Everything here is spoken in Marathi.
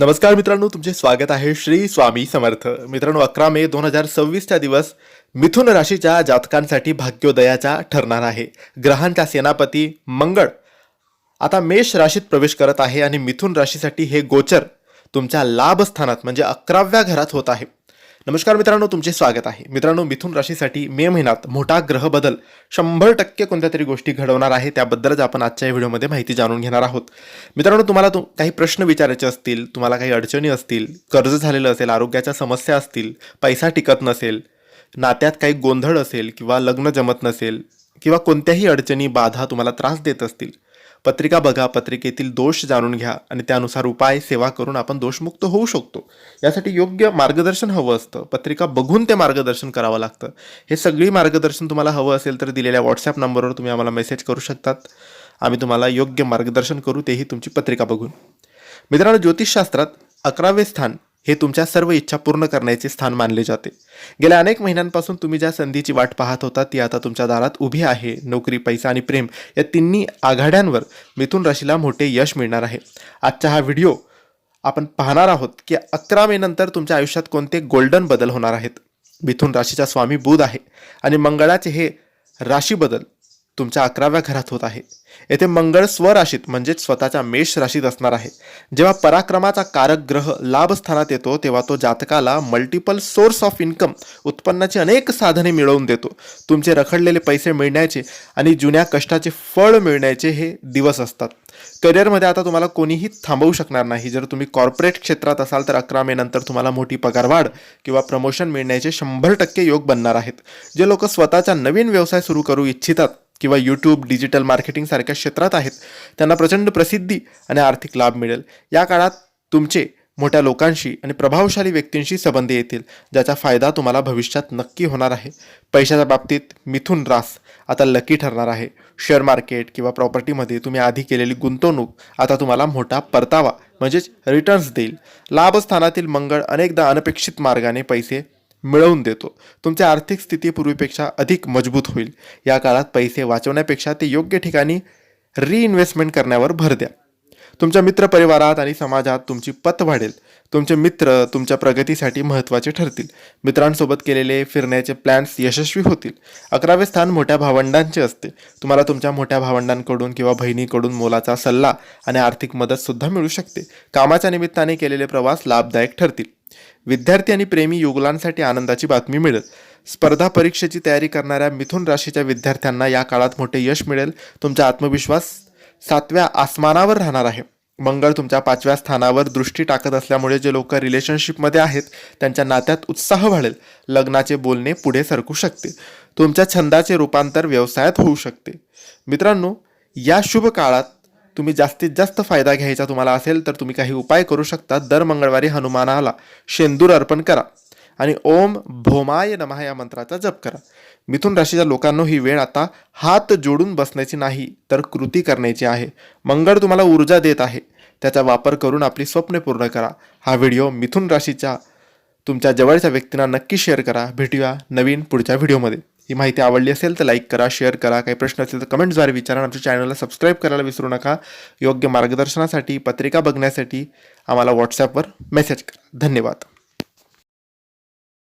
नमस्कार मित्रांनो, तुमचे स्वागत आहे श्री स्वामी समर्थ. मित्रांनो, 11 मे 2026चा दिवस मिथुन राशीच्या जातकांसाठी भाग्योदयाचा ठरणार आहे. ग्रहांचा सेनापती मंगळ आता मेष राशीत प्रवेश करत आहे आणि मिथुन राशीसाठी हे गोचर तुमच्या लाभ स्थानात म्हणजे 11व्या घरात होत आहे. नमस्कार मित्रांनो, तुमचे स्वागत आहे. मित्रांनो, मिथुन राशीसाठी मे महिन्यात मोठा ग्रह बदल 100% कोणत्या तरी गोष्टी घडवणार आहे. त्याबद्दलच आपण आजच्या या व्हिडिओमध्ये माहिती जाणून घेणार आहोत. मित्रांनो, तुम्हाला काही प्रश्न विचारायचे असतील, तुम्हाला काही अडचणी असतील, कर्ज झालेलं असेल, आरोग्याच्या समस्या असतील, पैसा टिकत नसेल, नात्यात काही गोंधळ असेल किंवा लग्न जमत नसेल किंवा कोणत्याही अडचणी बाधा तुम्हाला त्रास देत असतील, पत्रिका बघा, पत्रिकेतील दोष जाणून घ्या आणि त्यानुसार उपाय सेवा करून आपण दोषमुक्त होऊ शकतो. यासाठी योग्य मार्गदर्शन हवं असतं. पत्रिका बघून ते मार्गदर्शन करावं लागतं. हे सगळी मार्गदर्शन तुम्हाला हवं असेल तर दिलेल्या व्हॉट्सॲप नंबरवर तुम्ही आम्हाला मेसेज करू शकतात. आम्ही तुम्हाला योग्य मार्गदर्शन करू, तेही तुमची पत्रिका बघून. मित्रांनो, ज्योतिषशास्त्रात 11वे स्थान हे तुमच्या सर्व इच्छा पूर्ण करण्याचे स्थान मानले जाते. गेल्या अनेक महिन्यांपासून तुम्ही ज्या संधीची वाट पाहत होता ती आता तुमच्या दारात उभी आहे. नोकरी, पैसा आणि प्रेम या तिन्ही आघाड्यांवर मिथुन राशीला मोठे यश मिळणार आहे. आजचा हा व्हिडिओ आपण पाहणार आहोत की 11 मे नंतर तुमच्या आयुष्यात कोणते गोल्डन बदल होणार आहेत. मिथुन राशीचा स्वामी बुध आहे आणि मंगळाचे हे राशी बदल तुमच्या 11व्या घरात होत आहे. येथे मंगळ स्वराशीत म्हणजेच स्वतःच्या मेष राशीत असणार आहे. जेव्हा पराक्रमाचा कारक ग्रह लाभ स्थानात येतो तेव्हा तो जातकाला मल्टिपल सोर्स ऑफ इन्कम, उत्पन्नाची अनेक साधने मिळवून देतो. तुमचे रखडलेले पैसे मिळण्याचे आणि जुन्या कष्टाचे फळ मिळण्याचे हे दिवस असतात. करिअरमध्ये आता तुम्हाला कोणीही थांबवू शकणार नाही. जर तुम्ही कॉर्पोरेट क्षेत्रात असाल तर 11 मे नंतर तुम्हाला मोठी पगारवाढ किंवा प्रमोशन मिळण्याचे 100% योग बनणार आहेत. जे लोक स्वतःचा नवीन व्यवसाय सुरू करू इच्छितात किंवा यूट्यूब, डिजिटल मार्केटिंग सारख्या क्षेत्रात आहेत, त्यांना प्रचंड प्रसिद्धी आणि आर्थिक लाभ मिळेल. या काळात तुमचे मोठ्या लोकांशी आणि प्रभावशाली व्यक्तींशी संबंध येतील, ज्याचा फायदा तुम्हाला भविष्यात नक्की होणार आहे. पैशाच्या बाबतीत मिथुन रास आता लकी ठरणार आहे. शेअर मार्केट किंवा प्रॉपर्टीमध्ये तुम्ही आधी केलेली गुंतवणूक आता तुम्हाला मोठा परतावा म्हणजेच रिटर्न्स देईल. लाभस्थानातील मंगळ अनेकदा अनपेक्षित मार्गाने पैसे मिळवून देतो. तुमची आर्थिक स्थिती पूर्वीपेक्षा अधिक मजबूत होईल. या काळात पैसे वाचवण्यापेक्षा ते योग्य ठिकाणी रिइन्व्हेस्टमेंट करण्यावर भर द्या. तुमच्या मित्रपरिवारात आणि समाजात तुमची पत वाढेल. तुमचे मित्र तुमच्या प्रगतीसाठी महत्त्वाचे ठरतील. मित्रांसोबत केलेले फिरण्याचे प्लॅन्स यशस्वी होतील. 11वे स्थान मोठ्या भावंडांचे असते. तुम्हाला तुमच्या मोठ्या भावंडांकडून किंवा बहिणीकडून मोलाचा सल्ला आणि आर्थिक मदतसुद्धा मिळू शकते. कामाच्या निमित्ताने केलेले प्रवास लाभदायक ठरतील. विद्यार्थी आणि प्रेमी युगलांसाठी आनंदाची बातमी मिळेल. स्पर्धा परीक्षेची तयारी करणाऱ्या मिथुन राशीच्या विद्यार्थ्यांना या काळात मोठे यश मिळेल. तुमचा आत्मविश्वास 7व्या आसमानावर राहणार आहे. मंगळ तुमच्या 5व्या स्थानावर दृष्टी टाकत असल्यामुळे जे लोक रिलेशनशिपमध्ये आहेत त्यांच्या नात्यात उत्साह वाढेल. लग्नाचे बोलणे पुढे सरकू शकते. तुमच्या छंदाचे रूपांतर व्यवसायात होऊ शकते. मित्रांनो, या शुभ काळात तुम्ही जास्तीत जास्त फायदा घ्यायचा तुम्हाला असेल तर तुम्ही काही उपाय करू शकता. दर मंगळवारी हनुमानाला शेंदूर अर्पण करा आणि ओम भौमाय नमः या मंत्राचा जप करा. मिथुन राशीच्या लोकांनो, ही वेळ आता हात जोडून बसण्याची नाही तर कृती करण्याची आहे. मंगळ तुम्हाला ऊर्जा देत आहे, त्याचा वापर करून आपली स्वप्ने पूर्ण करा. हा व्हिडिओ मिथुन राशीच्या तुमच्या जवळच्या व्यक्तींना नक्की शेअर करा. भेटूया नवीन पुढच्या व्हिडिओमध्ये. ही माहिती आवडली असेल तर लाईक करा, शेअर करा. काही प्रश्न असेल तर कमेंट्सद्वारे विचारा. आमच्या चॅनलला सबस्क्राईब करायला विसरू नका. योग्य मार्गदर्शनासाठी, पत्रिका बघण्यासाठी आम्हाला व्हॉट्सॲपवर मेसेज करा. धन्यवाद.